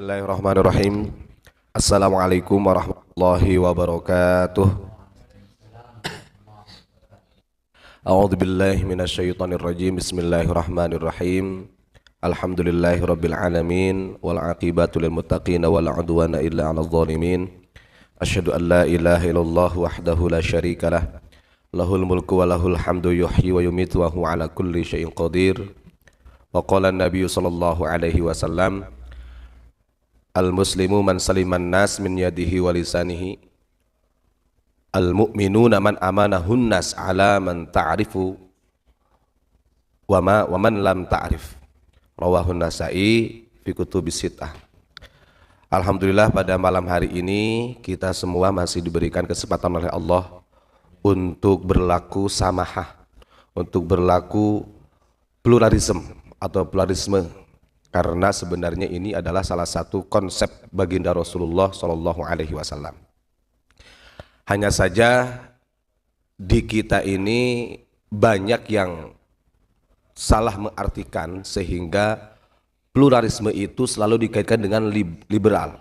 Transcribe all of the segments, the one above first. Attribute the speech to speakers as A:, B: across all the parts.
A: Bismillahirrahmanirrahim. Assalamualaikum warahmatullahi wabarakatuh. A'udzu billahi minasyaitonir rajim. Bismillahirrahmanirrahim. Alhamdulillahirabbil alamin wal aqibatu lil muttaqin wala udwana illa 'alal zalimin. Asyhadu an la ilaha illallah wahdahu la syarikalah. Lahul mulku wa lahul hamdu yuhyi wa yumiitu wa huwa 'ala kulli syai'in qadir. Wa qala an-nabiy sallallahu alaihi wasallam, al-muslimu man saliman nas min yadihi wa lisanihi, al-mu'minuna man amanahun nas ala man ta'rifu wa man lam ta'rif. Rawahun Nasa'i fi kutubis sittah. Alhamdulillah, pada malam hari ini kita semua masih diberikan kesempatan oleh Allah untuk berlaku samahah, untuk berlaku pluralisme, karena sebenarnya ini adalah salah satu konsep baginda Rasulullah Shallallahu Alaihi Wasallam. Hanya saja di kita ini banyak yang salah mengartikan sehingga pluralisme itu selalu dikaitkan dengan liberal.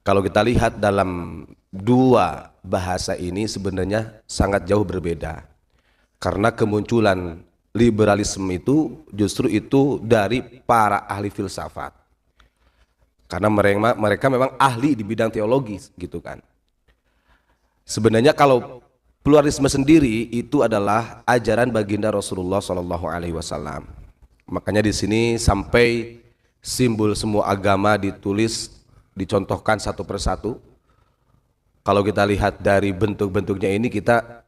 A: Kalau kita lihat dalam dua bahasa ini sebenarnya sangat jauh berbeda, karena kemunculan liberalisme itu justru itu dari para ahli filsafat, karena mereka memang ahli di bidang teologi gitu kan. Sebenarnya kalau pluralisme sendiri itu adalah ajaran baginda Rasulullah Shallallahu Alaihi Wasallam. Makanya di sini sampai simbol semua agama ditulis, dicontohkan satu persatu. Kalau kita lihat dari bentuk-bentuknya ini, kita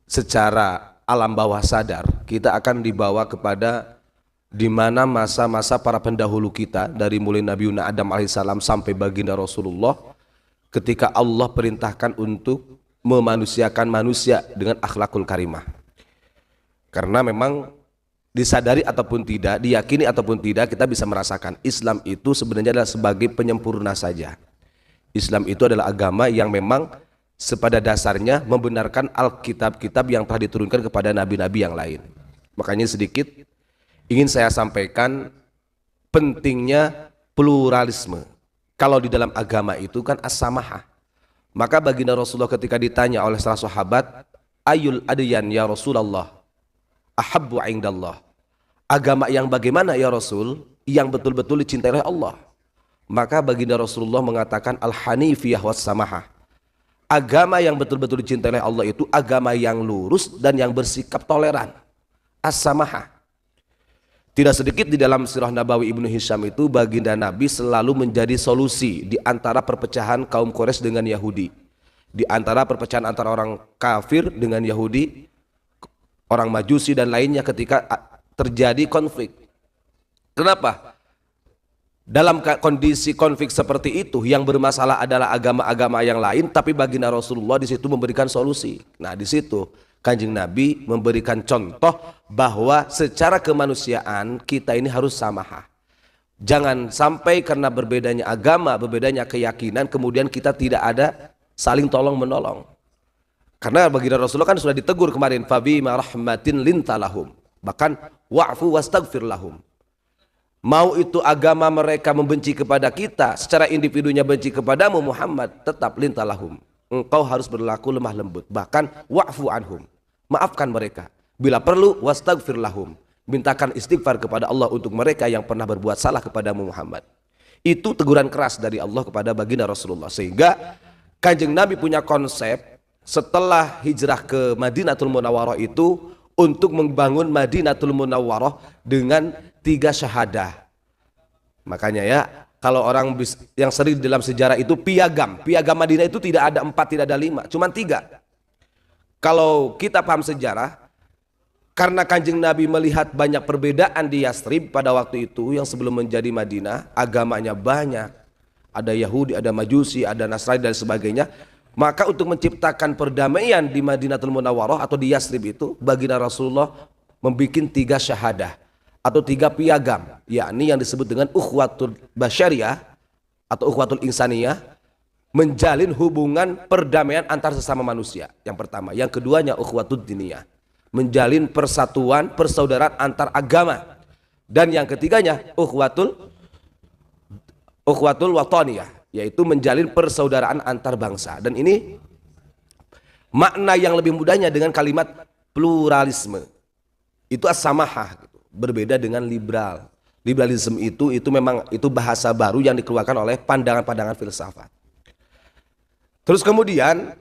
A: secara alam bawah sadar kita akan dibawa kepada di mana masa-masa para pendahulu kita, dari mulai Nabi Adam alaihissalam sampai baginda Rasulullah, ketika Allah perintahkan untuk memanusiakan manusia dengan akhlakul karimah. Karena memang disadari ataupun tidak, diyakini ataupun tidak, kita bisa merasakan Islam itu sebenarnya adalah sebagai penyempurna saja. Islam itu adalah agama yang memang pada dasarnya membenarkan Alkitab-kitab yang telah diturunkan kepada nabi-nabi yang lain. Makanya sedikit ingin saya sampaikan pentingnya pluralisme. Kalau di dalam agama itu kan as-samahah. Maka baginda Rasulullah ketika ditanya oleh salah sahabat, ayul adyan ya Rasulullah, ahabbu indallah, agama yang bagaimana ya Rasul yang betul-betul dicintai oleh Allah? Maka baginda Rasulullah mengatakan al-hanifiyah was-samahah. Agama yang betul-betul dicintai oleh Allah itu agama yang lurus dan yang bersikap toleran, as-samahah. Tidak sedikit di dalam sirah Nabawi Ibnu Hisham itu baginda Nabi selalu menjadi solusi di antara perpecahan kaum Quraisy dengan Yahudi, di antara perpecahan antara orang kafir dengan Yahudi, orang Majusi dan lainnya ketika terjadi konflik. Kenapa? Dalam kondisi konflik seperti itu yang bermasalah adalah agama-agama yang lain, tapi baginda Rasulullah di situ memberikan solusi. Nah, di situ Kanjeng Nabi memberikan contoh bahwa secara kemanusiaan kita ini harus samahah. Jangan sampai karena berbedanya agama, berbedanya keyakinan, kemudian kita tidak ada saling tolong menolong. Karena baginda Rasulullah kan sudah ditegur kemarin, fabima rahmatin lintalahum, bahkan wa'fu wastaghfir lahum. Mau itu agama mereka membenci kepada kita, secara individunya benci kepadamu Muhammad, tetap lintalahum, engkau harus berlaku lemah lembut, bahkan wa'fu anhum, maafkan mereka. Bila perlu wastaghfir lahum, mintakan istighfar kepada Allah untuk mereka yang pernah berbuat salah kepadamu Muhammad. Itu teguran keras dari Allah kepada baginda Rasulullah, sehingga Kanjeng Nabi punya konsep setelah hijrah ke Madinatul Munawwarah itu untuk membangun Madinatul Munawwarah dengan 3 syahadah. Makanya ya, kalau orang yang sering dalam sejarah itu piagam Madinah itu tidak ada 4, tidak ada 5, cuma 3. Kalau kita paham sejarah, karena Kanjeng Nabi melihat banyak perbedaan di Yathrib pada waktu itu yang sebelum menjadi Madinah, agamanya banyak, ada Yahudi, ada Majusi, ada Nasrani dan sebagainya. Maka untuk menciptakan perdamaian di Madinatul Munawwarah atau di Yathrib itu, baginda Rasulullah membuat 3 syahadah atau 3 piagam, yakni yang disebut dengan ukhwatul basyariyah atau ukhwatul insaniyah, menjalin hubungan perdamaian antar sesama manusia. Yang pertama, yang keduanya ukhwatul diniyah, menjalin persatuan persaudaraan antar agama, dan yang ketiganya ukhwatul ukhuwatul wataniyah, yaitu menjalin persaudaraan antar bangsa. Dan ini makna yang lebih mudahnya dengan kalimat pluralisme. Itu as-samahah, gitu. Berbeda dengan liberal. Liberalisme itu memang itu bahasa baru yang dikeluarkan oleh pandangan-pandangan filsafat. Terus kemudian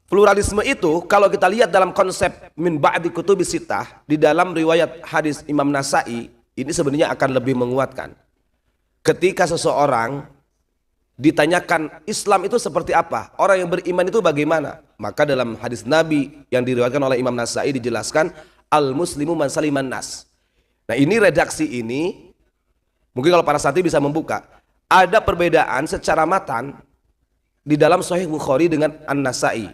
A: pluralisme itu kalau kita lihat dalam konsep min ba'di kutubis sittah, di dalam riwayat hadis Imam Nasai, ini sebenarnya akan lebih menguatkan. Ketika seseorang ditanyakan Islam itu seperti apa, orang yang beriman itu bagaimana, maka dalam hadis Nabi yang diriwayatkan oleh Imam Nasai dijelaskan al muslimu man saliman nas. Nah, ini redaksi ini mungkin kalau para santri bisa membuka, ada perbedaan secara matan di dalam Sahih Bukhari dengan An-Nasai.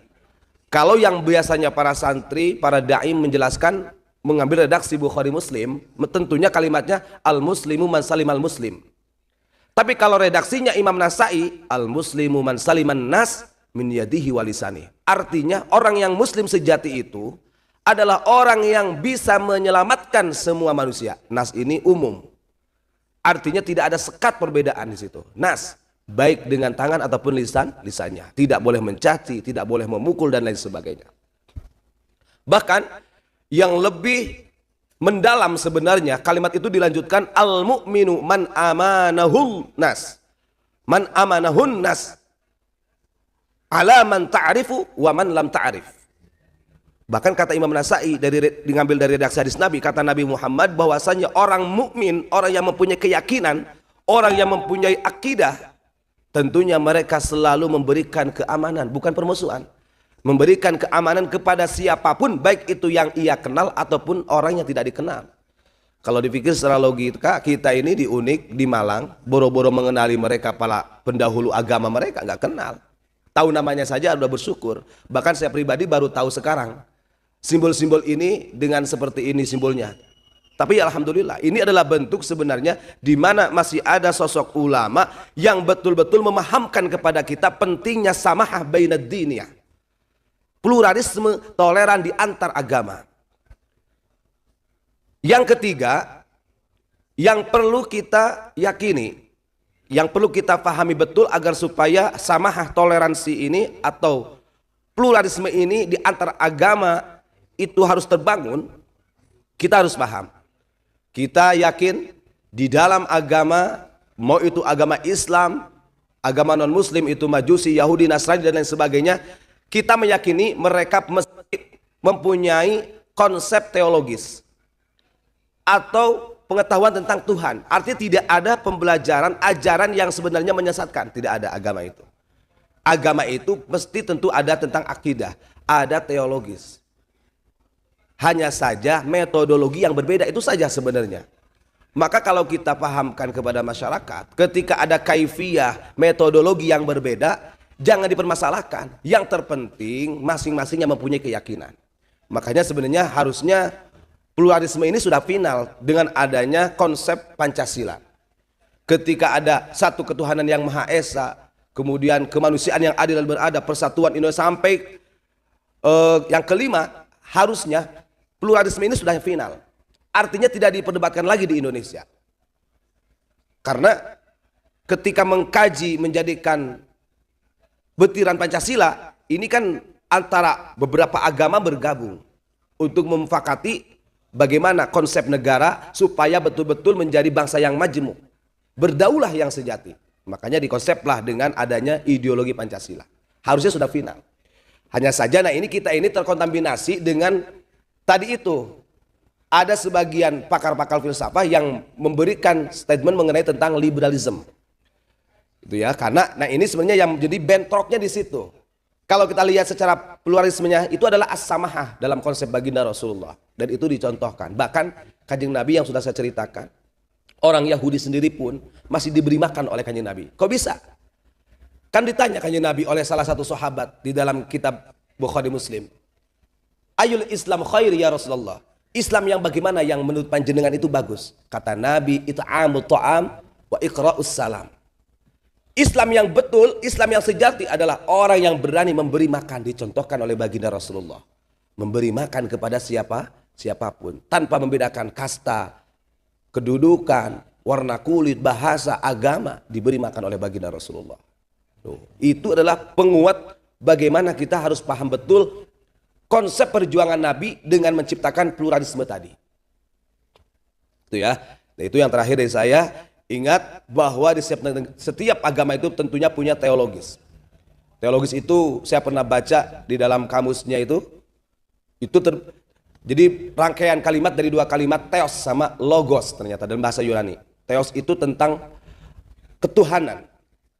A: Kalau yang biasanya para santri, para dai menjelaskan mengambil redaksi Bukhari Muslim, tentunya kalimatnya al muslimu man salimal muslim. Tapi kalau redaksinya Imam Nasai, al muslimu man saliman nas min yadihi walisani. Artinya orang yang muslim sejati itu adalah orang yang bisa menyelamatkan semua manusia. Nas ini umum. Artinya tidak ada sekat perbedaan di situ. Nas, baik dengan tangan ataupun lisannya. Tidak boleh mencaci, tidak boleh memukul dan lain sebagainya. Bahkan yang lebih mendalam sebenarnya kalimat itu dilanjutkan al-mu'minu man amanahul nas. Man amanahun nas ala man ta'rifu wa man lam ta'rif. Bahkan kata Imam Nasai diambil dari redaksi hadis Nabi, kata Nabi Muhammad bahwasanya orang mukmin, orang yang mempunyai keyakinan, orang yang mempunyai akidah, tentunya mereka selalu memberikan keamanan, bukan permusuhan. Memberikan keamanan kepada siapapun, baik itu yang ia kenal ataupun orang yang tidak dikenal. Kalau dipikir secara logika, kita ini di Unik, di Malang, boro-boro mengenali mereka para pendahulu agama mereka, nggak kenal. Tahu namanya saja sudah bersyukur. Bahkan saya pribadi baru tahu sekarang. Simbol-simbol ini dengan seperti ini simbolnya. Tapi alhamdulillah ini adalah bentuk sebenarnya di mana masih ada sosok ulama yang betul-betul memahamkan kepada kita pentingnya samahah bainad diniyah. Pluralisme, toleran di antar agama. Yang ketiga, yang perlu kita yakini, yang perlu kita pahami betul agar supaya samahah toleransi ini atau pluralisme ini di antar agama itu harus terbangun, kita harus paham. Kita yakin di dalam agama, mau itu agama Islam, agama non-Muslim itu Majusi, Yahudi, Nasrani dan lain sebagainya, kita meyakini mereka mempunyai konsep teologis atau pengetahuan tentang Tuhan. Artinya tidak ada pembelajaran, ajaran yang sebenarnya menyesatkan. Tidak ada agama itu. Agama itu mesti tentu ada tentang akidah, ada teologis. Hanya saja metodologi yang berbeda, itu saja sebenarnya. Maka kalau kita pahamkan kepada masyarakat, ketika ada kaifiyah, metodologi yang berbeda, jangan dipermasalahkan. Yang terpenting masing-masing yang mempunyai keyakinan. Makanya sebenarnya harusnya pluralisme ini sudah final dengan adanya konsep Pancasila. Ketika ada satu ketuhanan yang Maha Esa, kemudian kemanusiaan yang adil dan beradab, persatuan Indonesia, sampai yang kelima, harusnya pluralisme ini sudah final. Artinya tidak diperdebatkan lagi di Indonesia. Karena ketika mengkaji menjadikan butiran Pancasila, ini kan antara beberapa agama bergabung untuk memufakati bagaimana konsep negara supaya betul-betul menjadi bangsa yang majemuk, berdaulah yang sejati. Makanya dikonseplah dengan adanya ideologi Pancasila. Harusnya sudah final. Hanya saja nah kita ini terkontaminasi dengan tadi itu. Ada sebagian pakar-pakar filsafat yang memberikan statement mengenai tentang liberalisme. Itu ya, karena nah ini sebenarnya yang menjadi bentroknya di situ. Kalau kita lihat secara pluralismenya, itu adalah as-samahah dalam konsep baginda Rasulullah. Dan itu dicontohkan. Bahkan Kanjeng Nabi yang sudah saya ceritakan, orang Yahudi sendiri pun masih diberi makan oleh Kanjeng Nabi. Kok bisa? Kan ditanya Kanjeng Nabi oleh salah satu sahabat di dalam kitab Bukhari Muslim. Ayul Islam khair ya Rasulullah. Islam yang bagaimana yang menurut panjenengan itu bagus? Kata Nabi, it'amut ta'am wa iqra'us salam. Islam yang betul, Islam yang sejati adalah orang yang berani memberi makan, dicontohkan oleh baginda Rasulullah. Memberi makan kepada siapapun, tanpa membedakan kasta, kedudukan, warna kulit, bahasa, agama diberi makan oleh baginda Rasulullah. Tuh, itu adalah penguat bagaimana kita harus paham betul konsep perjuangan Nabi dengan menciptakan pluralisme tadi. Itu ya. Nah, itu yang terakhir dari saya. Ingat bahwa di setiap agama itu tentunya punya teologis. Teologis itu saya pernah baca di dalam kamusnya itu jadi rangkaian kalimat dari dua kalimat theos sama logos ternyata dalam bahasa Yunani. Theos itu tentang ketuhanan.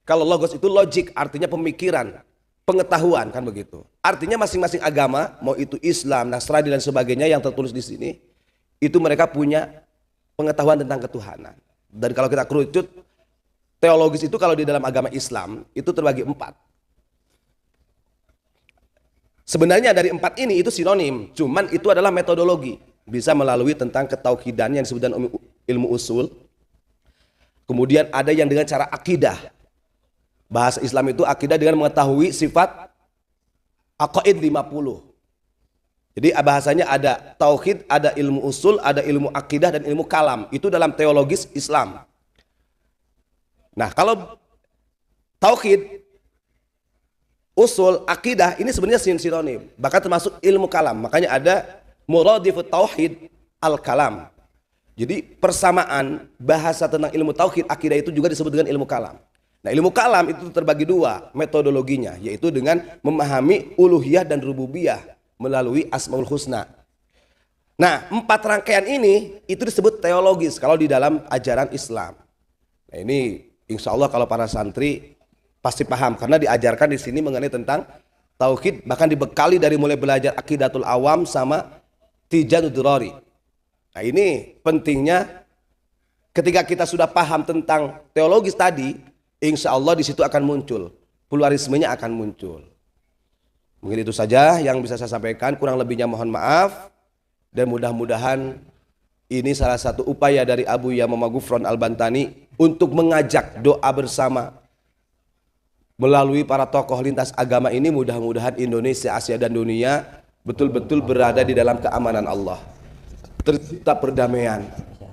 A: Kalau logos itu logik, artinya pemikiran, pengetahuan, kan begitu. Artinya masing-masing agama, mau itu Islam, Nasrani dan sebagainya yang tertulis di sini, itu mereka punya pengetahuan tentang ketuhanan. Dan kalau kita kerucut, teologis itu kalau di dalam agama Islam itu terbagi 4. Sebenarnya dari 4 ini itu sinonim, cuman itu adalah metodologi. Bisa melalui tentang ketauhidan yang disebutkan ilmu usul. Kemudian ada yang dengan cara akidah. Bahasa Islam itu akidah dengan mengetahui sifat aqaid 50. Jadi bahasanya ada tauhid, ada ilmu usul, ada ilmu akidah dan ilmu kalam. Itu dalam teologis Islam. Nah, kalau tauhid, usul, akidah ini sebenarnya sinonim. Bahkan termasuk ilmu kalam. Makanya ada muradifut tauhid al-kalam. Jadi persamaan bahasa tentang ilmu tauhid, akidah itu juga disebut dengan ilmu kalam. Nah, ilmu kalam itu terbagi 2 metodologinya, yaitu dengan memahami uluhiyah dan rububiyah melalui Asmaul Husna. Nah, 4 rangkaian ini itu disebut teologis kalau di dalam ajaran Islam. Nah, ini insya Allah kalau para santri pasti paham karena diajarkan di sini mengenai tentang tauhid, bahkan dibekali dari mulai belajar akidatul awam sama tijanud durari. Nah, ini pentingnya ketika kita sudah paham tentang teologis tadi, insya Allah di situ akan muncul pluralismenya akan muncul. Mungkin itu saja yang bisa saya sampaikan, kurang lebihnya mohon maaf, dan mudah-mudahan ini salah satu upaya dari Abu Yamamah Ghufran Al-Bantani untuk mengajak doa bersama melalui para tokoh lintas agama ini. Mudah-mudahan Indonesia, Asia dan dunia betul-betul berada di dalam keamanan Allah, tercipta perdamaian,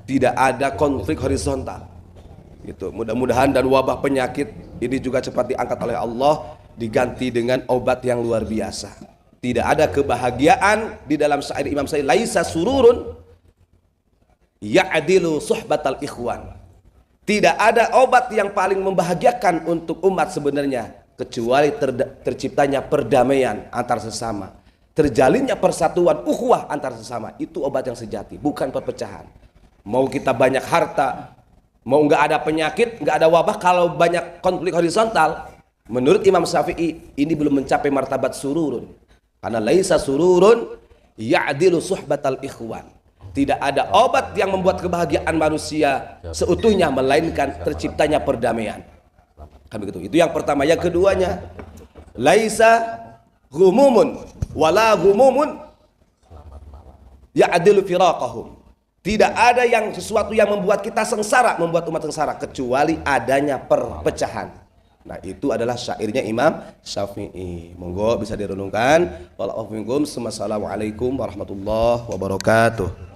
A: tidak ada konflik horizontal gitu. Mudah-mudahan dan wabah penyakit ini juga cepat diangkat oleh Allah, diganti dengan obat yang luar biasa. Tidak ada kebahagiaan di dalam syair Imam Syafi'i, laisa sururun ya'dilu suhbatal ikhwan. Tidak ada obat yang paling membahagiakan untuk umat sebenarnya kecuali terciptanya perdamaian antar sesama, terjalinnya persatuan ukhuwah antar sesama. Itu obat yang sejati, bukan perpecahan. Mau kita banyak harta, mau nggak ada penyakit, nggak ada wabah, kalau banyak konflik horizontal, menurut Imam Syafi'i ini belum mencapai martabat sururun. Karena laisa sururun ya'dilu suhbatal ikhwan. Tidak ada obat yang membuat kebahagiaan manusia seutuhnya melainkan terciptanya perdamaian. Kan begitu. Itu yang pertama. Yang keduanya, laisa ghumumun wala ghumumun ya'dilu firaqahum. Tidak ada yang sesuatu yang membuat kita sengsara, membuat umat sengsara, kecuali adanya perpecahan. Nah, itu adalah syairnya Imam Syafi'i. Monggo bisa direnungkan. Wassalamualaikum warahmatullahi wabarakatuh.